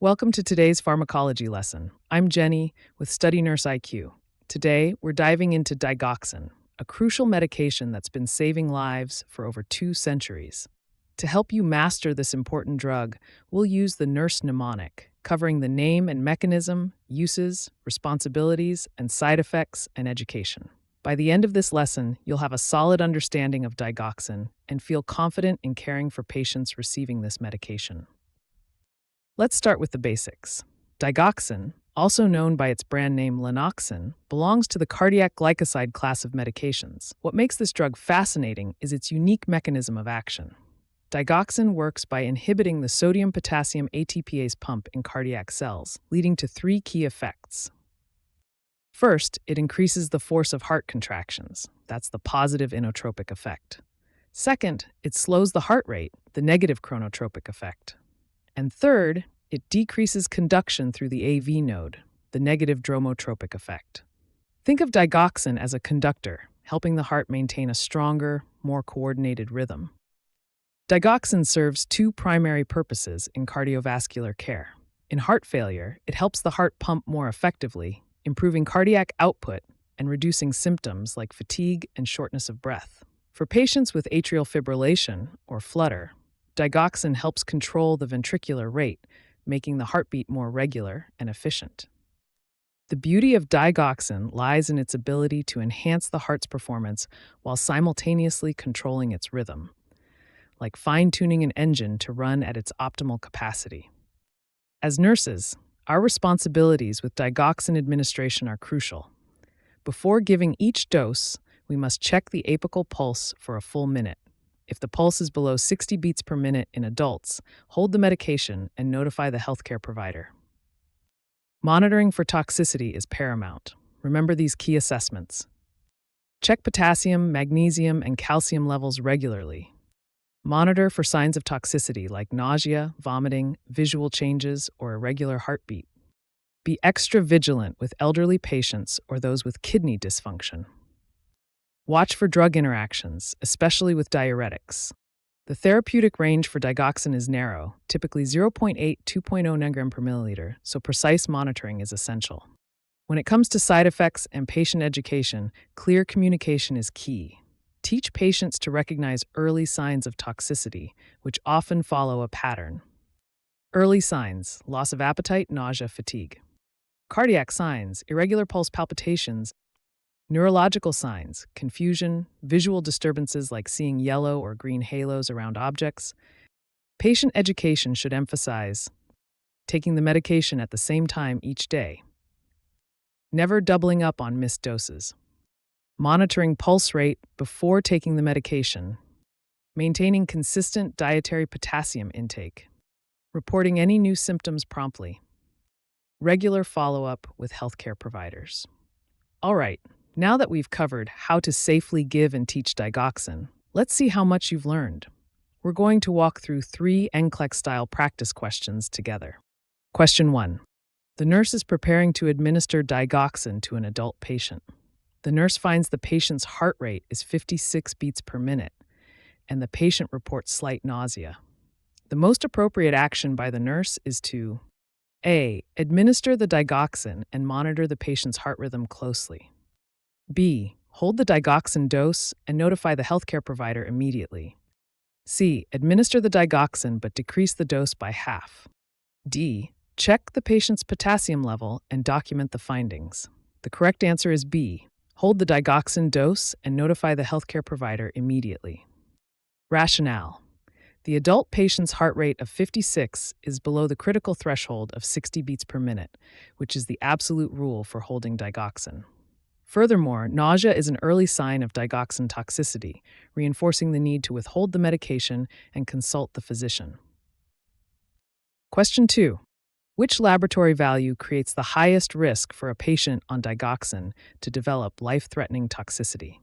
Welcome to today's pharmacology lesson. I'm Jenny with Study Nurse IQ. Today, we're diving into digoxin, a crucial medication that's been saving lives for over 2 centuries. To help you master this important drug, we'll use the nurse mnemonic, covering the name and mechanism, uses, responsibilities, and side effects and education. By the end of this lesson, you'll have a solid understanding of digoxin and feel confident in caring for patients receiving this medication. Let's start with the basics. Digoxin, also known by its brand name Lanoxin, belongs to the cardiac glycoside class of medications. What makes this drug fascinating is its unique mechanism of action. Digoxin works by inhibiting the sodium-potassium ATPase pump in cardiac cells, leading to 3 key effects. First, it increases the force of heart contractions. That's the positive inotropic effect. Second, it slows the heart rate, the negative chronotropic effect. And third, it decreases conduction through the AV node, the negative dromotropic effect. Think of digoxin as a conductor, helping the heart maintain a stronger, more coordinated rhythm. Digoxin serves 2 primary purposes in cardiovascular care. In heart failure, it helps the heart pump more effectively, improving cardiac output and reducing symptoms like fatigue and shortness of breath. For patients with atrial fibrillation, or flutter, digoxin helps control the ventricular rate, making the heartbeat more regular and efficient. The beauty of digoxin lies in its ability to enhance the heart's performance while simultaneously controlling its rhythm, like fine-tuning an engine to run at its optimal capacity. As nurses, our responsibilities with digoxin administration are crucial. Before giving each dose, we must check the apical pulse for a full minute. If the pulse is below 60 beats per minute in adults, hold the medication and notify the healthcare provider. Monitoring for toxicity is paramount. Remember these key assessments. Check potassium, magnesium, and calcium levels regularly. Monitor for signs of toxicity like nausea, vomiting, visual changes, or irregular heartbeat. Be extra vigilant with elderly patients or those with kidney dysfunction. Watch for drug interactions, especially with diuretics. The therapeutic range for digoxin is narrow, typically 0.8–2.0 nanogram per milliliter, so precise monitoring is essential. When it comes to side effects and patient education, clear communication is key. Teach patients to recognize early signs of toxicity, which often follow a pattern. Early signs: loss of appetite, nausea, fatigue. Cardiac signs: irregular pulse palpitations. Neurological signs: confusion, visual disturbances like seeing yellow or green halos around objects. Patient education should emphasize taking the medication at the same time each day. Never doubling up on missed doses. Monitoring pulse rate before taking the medication. Maintaining consistent dietary potassium intake. Reporting any new symptoms promptly. Regular follow-up with healthcare providers. All right. Now that we've covered how to safely give and teach digoxin, let's see how much you've learned. We're going to walk through 3 NCLEX-style practice questions together. Question 1. The nurse is preparing to administer digoxin to an adult patient. The nurse finds the patient's heart rate is 56 beats per minute, and the patient reports slight nausea. The most appropriate action by the nurse is to A. Administer the digoxin and monitor the patient's heart rhythm closely. B. Hold the digoxin dose and notify the healthcare provider immediately. C. Administer the digoxin but decrease the dose by half. D. Check the patient's potassium level and document the findings. The correct answer is B. Hold the digoxin dose and notify the healthcare provider immediately. Rationale: the adult patient's heart rate of 56 is below the critical threshold of 60 beats per minute, which is the absolute rule for holding digoxin. Furthermore, nausea is an early sign of digoxin toxicity, reinforcing the need to withhold the medication and consult the physician. Question 2. Which laboratory value creates the highest risk for a patient on digoxin to develop life-threatening toxicity?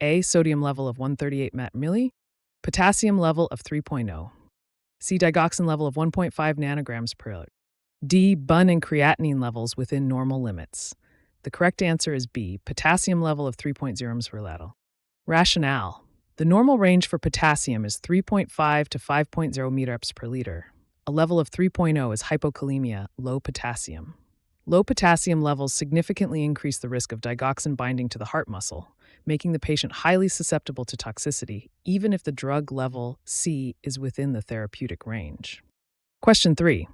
A. Sodium level of 138 milli, potassium level of 3.0. C. Digoxin level of 1.5 nanograms per liter. D. BUN and creatinine levels within normal limits. The correct answer is B. Potassium level of 3.0 per liter. Rationale: the normal range for potassium is 3.5 to 5.0 millireps per liter. A level of 3.0 is hypokalemia, low potassium. Low potassium levels significantly increase the risk of digoxin binding to the heart muscle, making the patient highly susceptible to toxicity, even if the drug level C is within the therapeutic range. Question 3.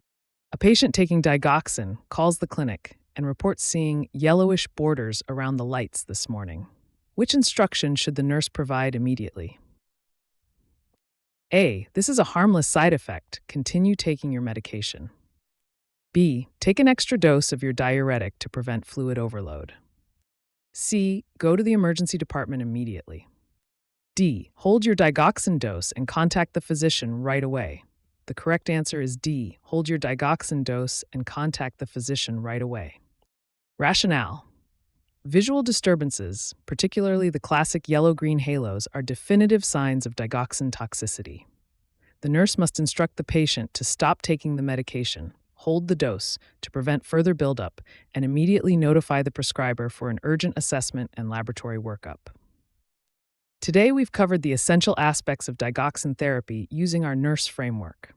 A patient taking digoxin calls the clinic and reports seeing yellowish borders around the lights this morning. Which instruction should the nurse provide immediately? A. This is a harmless side effect. Continue taking your medication. B. Take an extra dose of your diuretic to prevent fluid overload. C. Go to the emergency department immediately. D. Hold your digoxin dose and contact the physician right away. The correct answer is D. Hold your digoxin dose and contact the physician right away. Rationale. Visual disturbances, particularly the classic yellow-green halos, are definitive signs of digoxin toxicity. The nurse must instruct the patient to stop taking the medication, hold the dose to prevent further buildup, and immediately notify the prescriber for an urgent assessment and laboratory workup. Today, we've covered the essential aspects of digoxin therapy using our nurse framework.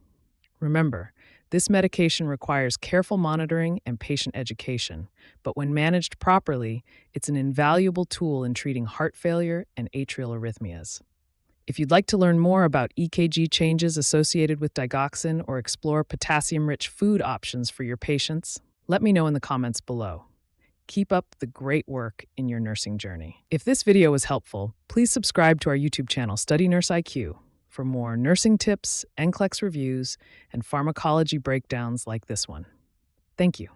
Remember, this medication requires careful monitoring and patient education, but when managed properly, it's an invaluable tool in treating heart failure and atrial arrhythmias. If you'd like to learn more about EKG changes associated with digoxin or explore potassium-rich food options for your patients, let me know in the comments below. Keep up the great work in your nursing journey. If this video was helpful, please subscribe to our YouTube channel, Study Nurse IQ, for more nursing tips, NCLEX reviews, and pharmacology breakdowns like this one. Thank you.